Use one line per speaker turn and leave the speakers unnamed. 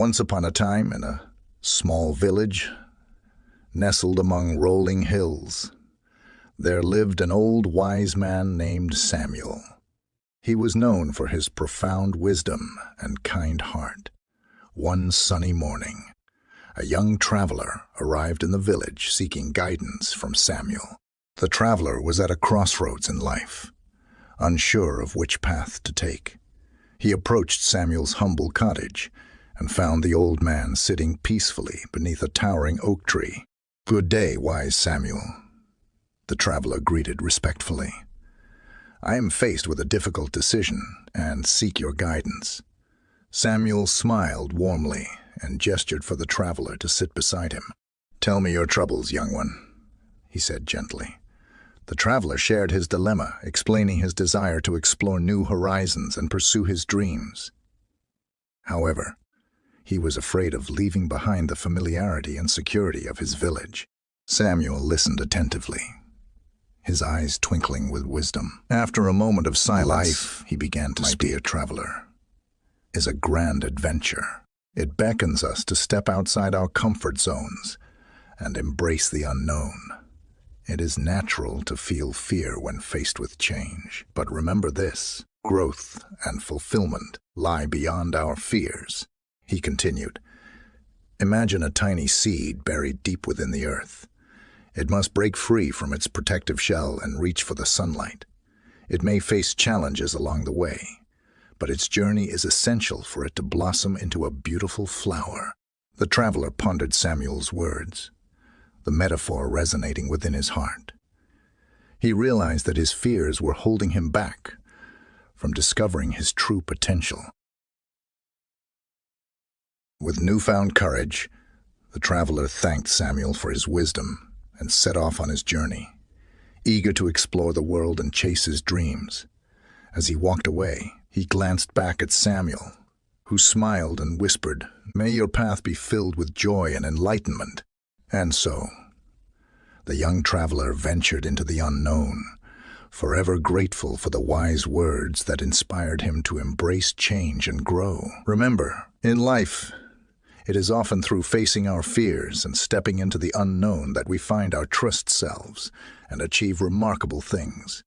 Once upon a time, in a small village, nestled among rolling hills, there lived an old wise man named Samuel. He was known for his profound wisdom and kind heart. One sunny morning, a young traveler arrived in the village seeking guidance from Samuel. The traveler was at a crossroads in life, unsure of which path to take. He approached Samuel's humble cottage and found the old man sitting peacefully beneath a towering oak tree. "Good day, wise Samuel," the traveler greeted respectfully. "I am faced with a difficult decision and seek your guidance." Samuel smiled warmly and gestured for the traveler to sit beside him. "Tell me your troubles, young one," he said gently. The traveler shared his dilemma, explaining his desire to explore new horizons and pursue his dreams. However, he was afraid of leaving behind the familiarity and security of his village. Samuel listened attentively, his eyes twinkling with wisdom. After a moment of silence, "Life," he began to speak, "my dear traveler, is a grand adventure. It beckons us to step outside our comfort zones and embrace the unknown. It is natural to feel fear when faced with change. But remember this: growth and fulfillment lie beyond our fears." He continued, "Imagine a tiny seed buried deep within the earth. It must break free from its protective shell and reach for the sunlight. It may face challenges along the way, but its journey is essential for it to blossom into a beautiful flower." The traveler pondered Samuel's words, the metaphor resonating within his heart. He realized that his fears were holding him back from discovering his true potential. With newfound courage, the traveler thanked Samuel for his wisdom and set off on his journey, eager to explore the world and chase his dreams. As he walked away, he glanced back at Samuel, who smiled and whispered, "May your path be filled with joy and enlightenment." And so, the young traveler ventured into the unknown, forever grateful for the wise words that inspired him to embrace change and grow. Remember, in life, it is often through facing our fears and stepping into the unknown that we find our true selves and achieve remarkable things.